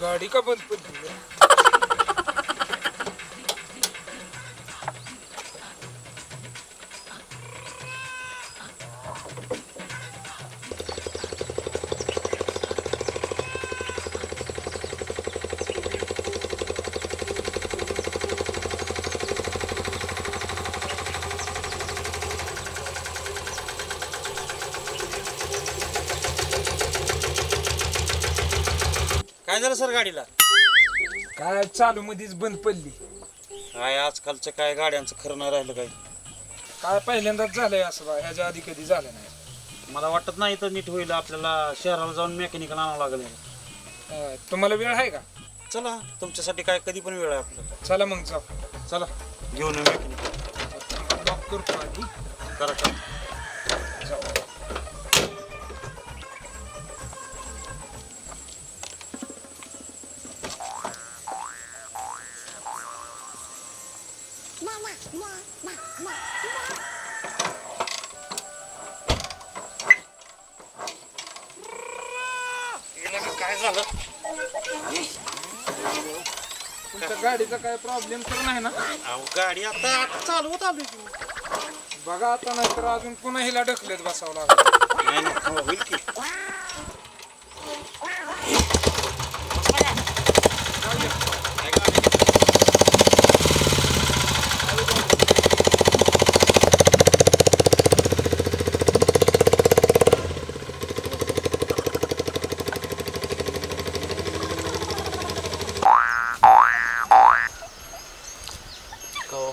गाडी का बंद पडली? काय झालं सर गाडीला? काय चालू मध्येच बंद पडली. काय आजकालच्या काय गाड्यांचं खरं नाही राहिलं काय. काय पहिल्यांदाच झालंय असं बा, ह्याच्या आधी कधी झालं नाही. मला वाटत नाही तर नीट होईल. आपल्याला शहराला जाऊन मेकॅनिकल आणावं लागेल. तुम्हाला वेळ आहे का? चला, तुमच्यासाठी काय कधी पण वेळ आहे आपल्याला. चला मग जाऊ. चला घेऊन येऊ मेकॅनिकल. लॉक करतो आधी. करा का? जाऊ. काय झालं? तुमच्या गाडीचा काय प्रॉब्लेम तर नाही ना? अहो गाडी आता चालवत आली. बघा आता, नाही तर अजून पुन्हा हिला ढकलत बसावं लागलं. नाही नाही, होईल की. जाऊ दे. काय गाडी?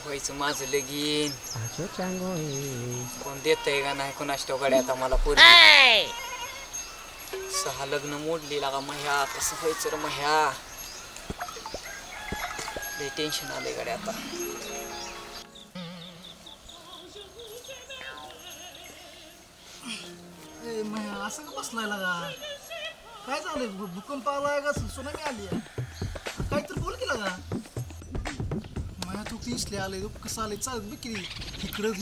व्हायचं माझं लगीन. कोण देतय का नाही कोणाच गाडी आता मला पोरी. 6 लग्न मोडली लागा मह्या. कसं व्हायचं रे मह्या? लय टेन्शन आलंय गाडी आता. असं का बसलाय लागा? काय झालंय? भूकंप आलाय का सुनामी आली? काहीतरी बोल की लागा. माझ्या तू तीसले आले कसं आलंय? चाल बिक्री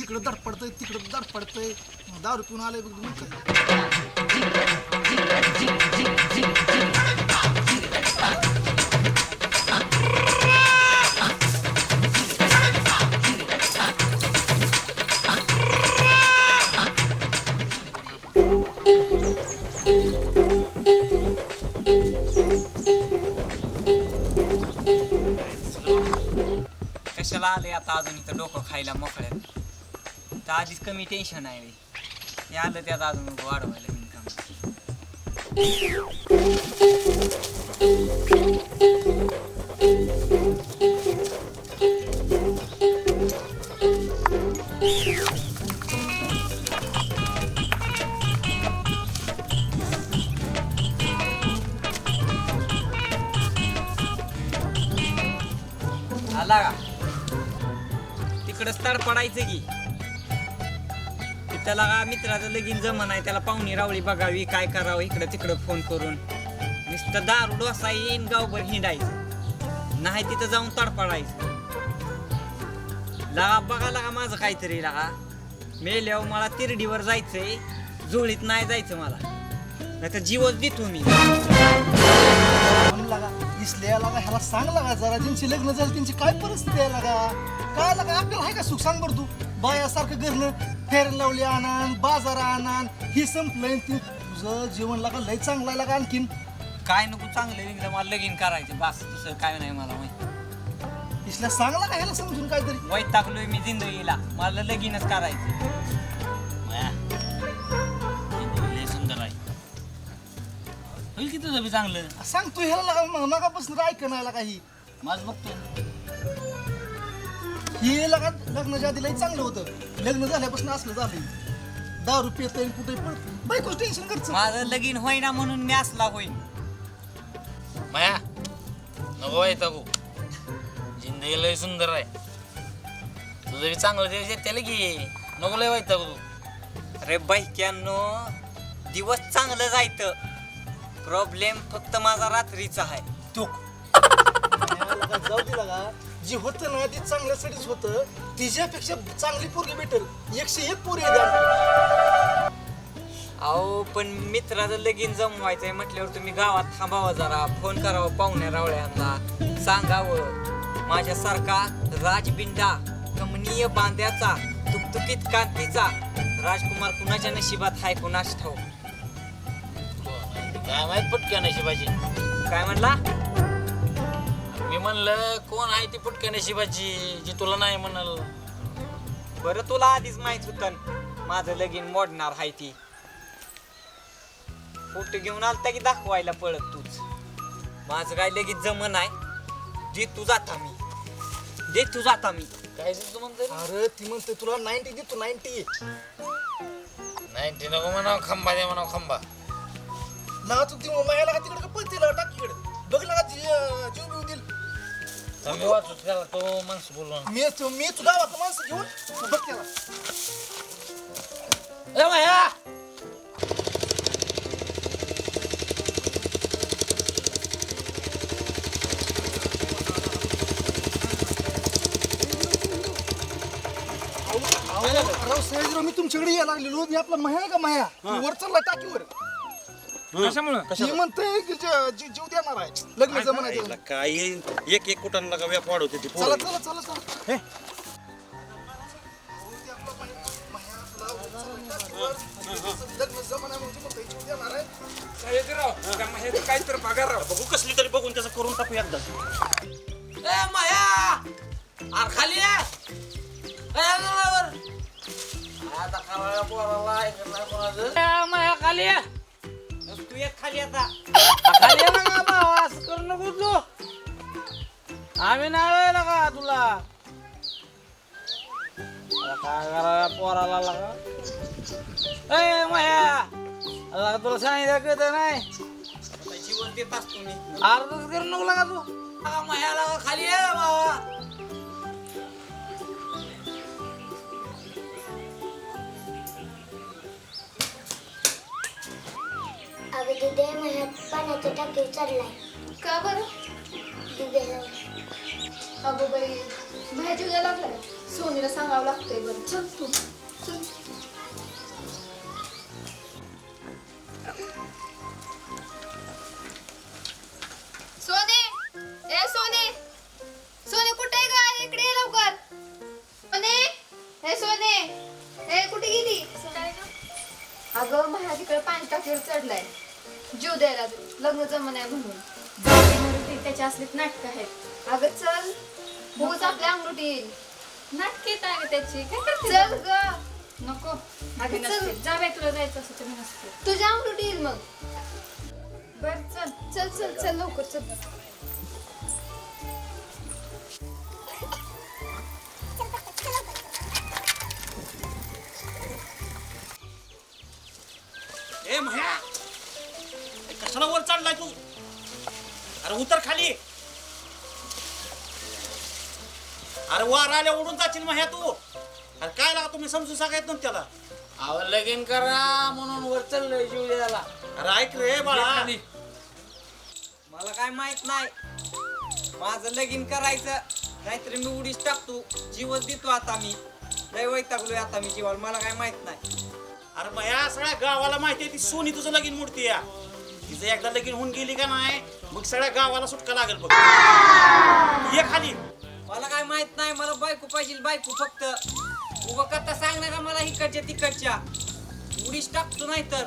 इकडं दड पडतंय, तिकडं दड पडतंय. दारू पिऊन आलंय बघ मग काय. कशाला आले आता अजून इथं डोकं खायला मोकळ्यात? तर आधीच कमी टेन्शन आहे रे. हे आलं त्यात अजून वाढवायला इन्कम. आला का? तिकडंच तड पडायचं की. त्याला का मित्राचं लगीन जमन आहे, त्याला पाहुणी रावळी बघावी, काय करावं इकडं तिकडं फोन करून. नुसतं दारू डोसा येईन गावभर हिंडायचं, नाही तिथं जाऊन तडपडायचं. लागा बघा लागा माझं काहीतरी लागा. मेल्यावर मला तिरडीवर जायचंय, जुळीत नाही जायचं मला, नाही तर जीवच देतो मी. लागा इसले लागा ह्याला सांग लागा जरा. ज्यांची लग्न झाली त्यांची काय परिस्थिती आहे लागा? काय लागा आपल्याला आहे का सुख? सांग बरं तू. बायासारखं घरनं फेर लावली आणान बाजार आणान ही संपलंय तुझं जीवन लागा लय चांगला लागा आणखीन काय नको चांगलं निघलं मला लगीन करायचं बस दुसरं काय नाही मला माहिती इसल्या सांगला का ह्याला समजून काहीतरी वैतागलोय मी जिंदगीला मला लगीनच करायचं माया जिंदगी लय सुंदर आहे होईल की तुझं बी चांगलं सांगतो ह्याला लागा मगापासून ऐक नाही काही माझं बघतोय हे लगा लग्नाच्या आधी लय चांगलं होतं लग्न झाल्यापासून असलं झालंय दारू पितय कुठे पण बायकोच टेन्शन करत माझं लगीन होईना म्हणून मी असला होईन माया नको वैतागू जिंदगी लय सुंदर आहे तुझं बी चांगलं दिवस त्याला की नको लय वैतागू तू अरे बाईक्यांनो दिवस चांगलं जायचं प्रॉब्लेम फक्त माझा रात्रीचा आहे तो जाऊ दे लागा जी होतं ना ती चांगल्यासाठीच होतं तिच्यापेक्षा चांगली पोरगी भेटेल 101 पोरी आहे अहो पण मित्राचं लगीन जमवायचंय म्हटल्यावर तुम्ही गावात थांबावं जरा फोन करावं पाहुण्या रावळ्यांना सांगावं माझ्यासारखा राजबिंडा कमनीय बांध्याचा तुकतुकीत कांतीचा राजकुमार कुणाच्या नशिबात हाय कुणास ठाऊ काय माहित पटक्या नशिबाची काय म्हणला मी म्हणलं कोण आहे ती पटक्या नशिबाची जी तुला नाही म्हणाल बरं तुला आधीच माहित होतं माझं लगीन मोडणार हाय ती फोटो घेऊन आलता की दाखवायला पळत तूच माझं काय लगीन जमन आहे दे तू जाता मी काय तू म्हणतोय अरे ती म्हणते तुला 90 देतो 90 नाही नको म्हणावं खंबा दे म्हणावं खंबा ना तू ती मायाला का तिकडे पळते ना टाकीकडे बघ ना जीव बिव दिल मी वाचू त्याला तो माणसं बोलून मी तुला गावात माणसं घेऊन तू बघ त्याला ए माया राव सयाजीराव मी तुमच्याकडे यायला लागलेलो मी आपला माया का माया वर चालला टाकीवर कशामुळं ती म्हणते की जीव देणार आहे लग्न जमाना काय एक कुटांना का व्याप वाढवते ती चला चला चला चला लग्न जमाना म्हणजे म्हणते जीव देणार आहे सयाजीराव त्या माह्याचं काहीतरी पगार राव बघू कसली तरी बघून त्याचं करून टाकू एकदा ए माया आर खाली आता खावायला पोराला ऐकणार कोणाचं माया खाली तू एक खाली आता खाली ये ना बाबा असं करू नको तू आम्ही नाही वेळेला का तुला काय करा पोराला लागा ए माया तुला सांगितलं कळत नाही जीवन देत असतो मी अर्धच करू नको लागा तू माया लागा खाली ये बाबा अगं दिदे महिन्यात पाण्याच्या टाकीवर चढलाय का बरं दिदेला अगो बाई भाजी उद्या लागलाय सोनीला सांगावं लागतंय बरं चल तू चल सोने ए सोने सोने कुठे आहे ग इकडे ये लवकर सोने ए सोने ए कुठे गेली अगं माझ्या तिकडे पाणी टाकीवर चढलाय जीव द्यायला लग्न जमन आहे म्हणून त्याच्या असलीत नाटक आहेत अगं चल बघूच आपल्या अंगलुटी येईल नाटक येत आहे त्याची काय करते चल ग नको अगं चल जा बाई तुला जायचं असं तुम्ही नसते तुझ्या अंगलुटी येईल मग बर चल चल चल चल लवकर चल ए म्या कशाला वर चढलाय तू अरे उतर खाली अरे वर आल्या उडून जाशील म्या तू अरे काय लागा तुम्ही समजून सांगायत नव्हतं त्याला अहो लगीन करा म्हणून वर चाललोय जीव द्यायला अरे ऐक रे बाळा मला काय माहित नाही माझं लगीन करायचं नाहीतर मी उडीच टाकतो जीवच देतो आता मी लय वैतागलोय आता मी जीवाला मला काय माहित नाही अरे मया सगळ्या गावाला माहिती आहे ती सोनी तुझं लगीन मूर्ती या तिचं एकदा लगीन होऊन गेली का नाही मग सगळ्या गावाला सुटका लागेल बघ ये खाली मला काय माहित नाही मला बायको पाहिजे बायको फक्त उभं कथा सांगणार मला इकडच्या तिकडच्या उडीच टाकतो नाही तर.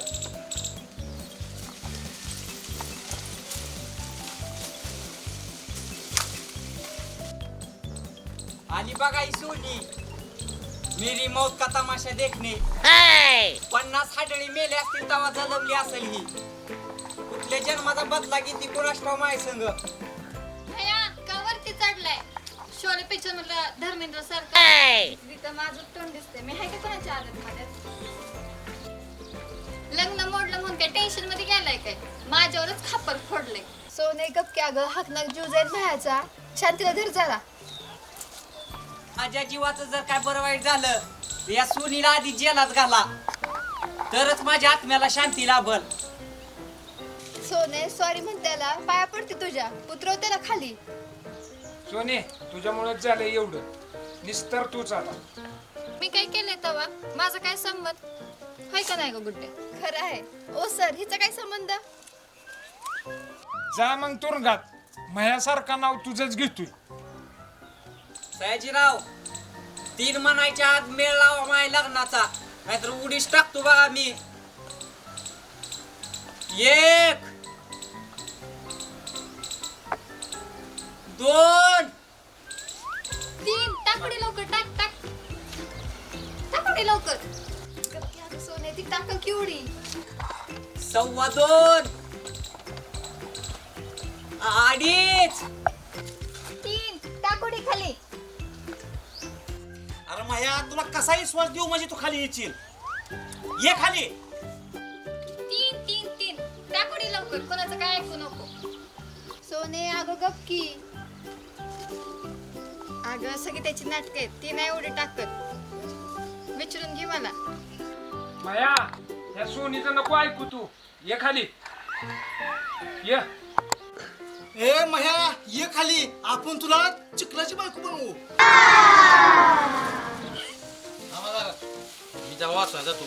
आणि बघा ही सोनी मेरी मौत का तमाशा देखणे. 50 हाडळी मेले असतील तेव्हा जलमली असेल ही. कुठल्या जन्माचा बदला किती कुणाष्टाव माय संग. भैया का वरती चढलाय शोले पिक्चर मधलं धर्मेंद्र सारखं तिथं माझं तोंड दिसतंय. मी हाय का कोणाच्या आदत मध्ये लग्न मोडलं म्हणून काय टेन्शन मध्ये गेलाय काय माझ्यावरच खापर फोडलंय. सोने गपके अगं हाकनाक जीव जाईल भयाचा शांतीला धर जरा. माझ्या जीवाचं जर काय बरं वाईट झालं तर या सोनीला आधी जेलात घाला तरच माझ्या आत्म्याला शांती लाभल. सोने सॉरी म्हणत्याला पाया पडते तुझ्या उतरव त्याला खाली. सोने तुझ्यामुळेच झालं एवढं. निस्तर तूच आता. मी काय केलंय तवा माझा काय संबंध हाय का नाही ग गुड्डे. खरं आहे ओ सर हिचा काय संबंध. जा मग तुरुंगात. माझ्यासारखा नाव तुझंच घेतोय. सयाजीराव 3 म्हणायच्या आत मेळ लावा माझ्या लग्नाचा नाहीतर उडीच टाकतो बघा मी. 1 2 3 टाकडी लवकर टाक टाक टाकडी लवकर. सोने ती टाकल केवढी. 2.25 2.5 3 टाकडी खाली. अरे माया तुला कसाही श्वास देऊ म्हणजे तू खाली येशील. ये खाली. 3 3 3 टाकडी लवकर कोणाचं काय ऐकू नको. सोने अगं गपकी अगं सगळी त्याची नाटक आहेत ती नाही एवढी टाकत विचारून घे मला. माया या सोनीचं नको ऐकू तू. ये खाली ये. ए मह्या ये खाली आपण तुला चिखलाची बायको बनवू. मी जा वाचवायचा तू.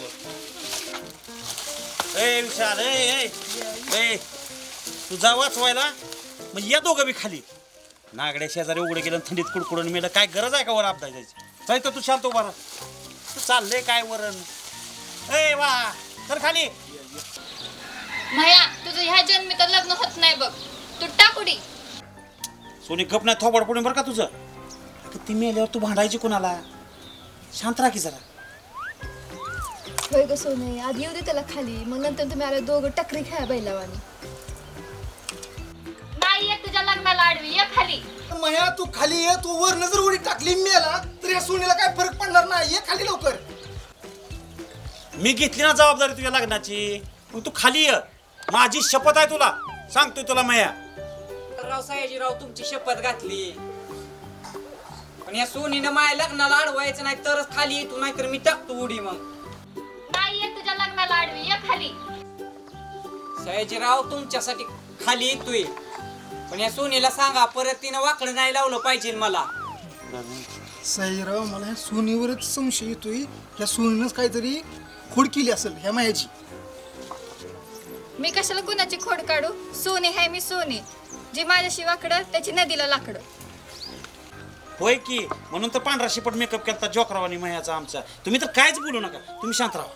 ए विशाल ए ए तू जा वाचवायला म्हणजे या दोघं बी खाली. नागड्या शेजारी उघडे गेलं थंडीत कुडकुडून मेलं. काय गरज आहे का वर अपदा जायची. जाय तर तू शांत उभा राहा. तू चाललंय काय वरण. ए वा तर खाली. भैया तुझं ह्या जन्मी तर लग्न होत नाही बघ तू टाकुडी. सोनी गप नाही थोबड पडून बरं का तुझं. अगं ती मेल्यावर तू भांडायची कोणाला. शांत राहा की जरा. होय ग सोने आधी येऊ दे त्याला खाली मग नंतर तुम्ही आले दोघं टकरी खेळा बैलावानी. नाही येत तुझ्या लग्नाला आडवी ये खाली. मह्या तू खाली ये. तू वर नजर उडी टाकली मेला तर या सोनीला काय फरक पडणार नाही. ये खाली लवकर. मी घेतली ना जबाबदारी तुझ्या लग्नाची. मग तू खाली ये. माझी शपथ आहे तुला सांगतोय तुला मया. राव सयाजीराव तुमची शपथ घातली पण या सोनीनं माझ्या लग्नाला अडवायचं नाही तरच खाली येतो नाहीतर मी टाकतो उडी. मग नाही येत तुझ्या लग्नाला आडवी ये खाली. सयाजीराव तुमच्यासाठी खाली येतोय पण या सोनीला सांगा परत तिनं वाकडं नाही लावलं पाहिजे मला. साईराव मला ह्या सोनीवरच संशय येतोय. ह्या सोनीनंच काहीतरी खोड केली असेल ह्या मायाची. मी कशाला कुणाची खोड काढू. सोनी हाय मी सोनी जी माझ्याशी वाकडं त्याची नदीला लाकडं. होय की म्हणून तर पांढरा शिपट मेकअप केला जोकरावानी मयाचा आमचा. तुम्ही तर कायच बोलू नका. तुम्ही शांत राहा.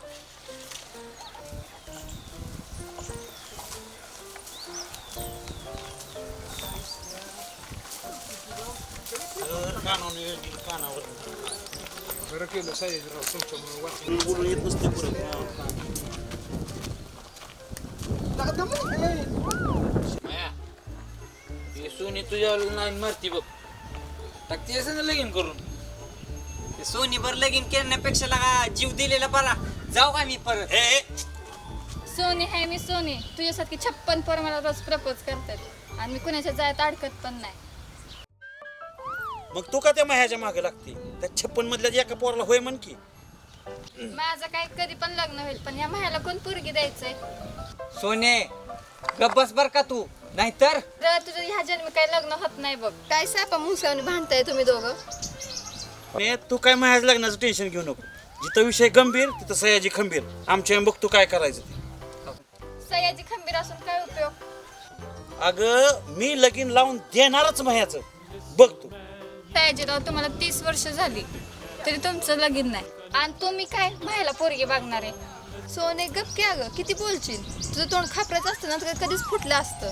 कानावर बरं केलं साहेबराव तुमच्यामुळे वाचलं. बोलून येत नसते पुढे. माया ही सोनी तुझ्यावर नाही मरती बघ. टाकते असं लगीन करून. ते सोनीवर लगीन करण्यापेक्षा लगा जीव दिलेला बरा. जाऊ का मी परत. ए सोनी हाय मी सोनी तुझ्यासारखी 56 पोरं मला रोज प्रपोज करतात आणि मी कुणाच्या जायत अडकत पण नाही. मग तू का त्या मह्याच्या मागे लागते. त्या 56 मधल्या एका पोराला होय म्हण की. माझं काय कधी पण लग्न होईल पण या मायाला कोण पोरगी द्यायचंय. सोने गप बस बर का तू नाहीतर तर तुझं ह्या जन्मी काही लग्न होत नाही बघ. काय सापा मुसल्याने भांडताय तुम्ही दोघं. ए तू काय मह्याच्या लग्नाचं टेन्शन घेऊ नको. जिथं विषय गंभीर तिथं सयाजी खंबीर. आमच्या बघ तू काय करायचं ते. सयाजी खंबीर असून काय उपयोग. अगं मी लगीन लावून देणारच मह्याचं बघ तू. सयाजीराव तुम्हाला 30 वर्ष झाली तरी तुमचं लगीन नाही. आणि तुम्ही काय मायला पोरगी बघणार आहे? सोने गप की अगं, किती बोलशील? तुझं तोंड खापराचं असतं ना तर कधीच फुटलं असतं.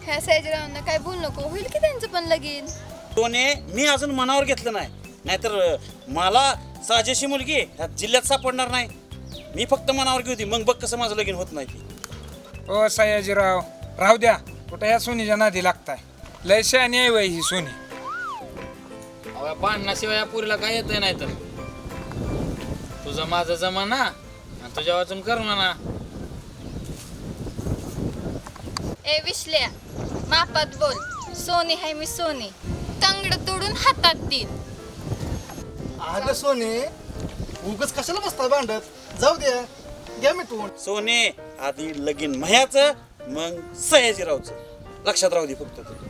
ह्या सायजीरावांना काय बोल नको, होईल की त्यांचं पण लगीन. सोने मी अजून मनावर घेतलं नाही, नाहीतर मला साजेशी मुलगी ह्या जिल्ह्यात सापडणार नाही. मी फक्त मनावर घेऊ दे, मग बघ कसं माझं लगीन होत नाही ती. ओ सयाजीराव, राहू द्या. कुठं ह्या सोनीच्या नादी लागताय? लय शहाणी आहे वय ही सोनी. अहो भांडणाशिवाय या पुरीला काय येतंय नाही तर. तुझं माझं जमाना आणि तुझ्या वाचून करू ना. ए विश्ल्या, मापात बोल. सोनी हाय मी सोनी, तंगड तोडून हातात देईन. अगं सोने, उगच कशाला बसताय भांडत? जाऊ द्या, घ्या मिटवून. सोने आधी लगीन म्ह्याचं मग सयाजीरावचं, लक्षात राहू दे फक्त ते.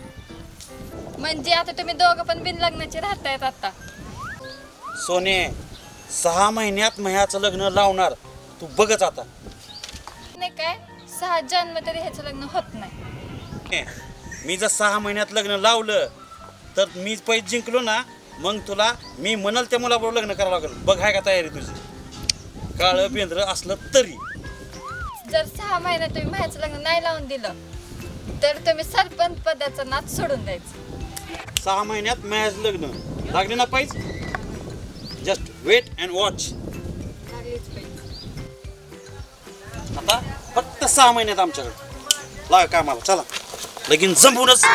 म्हणजे आता तुम्ही दोघं पण बिन लग्नाचे राहतायत आता. सोने 6 महिन्यात म्ह्याचं लग्न लावणार, तू बघच आता. नाही काय 6 जन्म तरी ह्याचं लग्न होत नाही. मी जर 6 महिन्यात लग्न लावलं तर मी पैसे जिंकलो ना, मग तुला मी म्हणाल त्या मुलाबरोबर लग्न करावं लागेल. बघ आहे का तयारी तुझी? काळं बेंद्र असलं तरी. जर 6 महिन्यात तुम्ही माझ्याचं लग्न नाही लावून दिलं तर तुम्ही सरपंच पदाचा नाद सोडून द्यायचं. 6 महिन्यात मॅच लग्न लागले ना पाहिजे. Just wait and watch. आता फक्त 6 महिन्यात आमच्याकडे लाग कामाला. चला लगीन जमवूनच.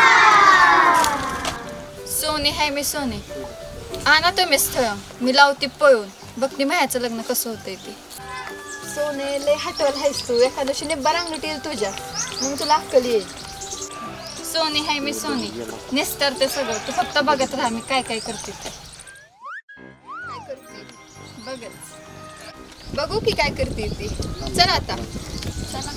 सोने हाय मी सोने, आणा तुम्ही स्थळ, मी लावते पळून. बघते माझ्याचं लग्न कसं होतंय ते. सोने लय हटवल हायस तू, एखाद्या दिवशी निब्बा रांगणीत येईल तुझ्या, मग तुला अक्कल येईल. सोने हाय मी सोने, निस्तारते सगळं, तू फक्त बघत राहा मी काय काय करते ते. काय करते बघत, बघू की काय करते ती. चला आता, चला.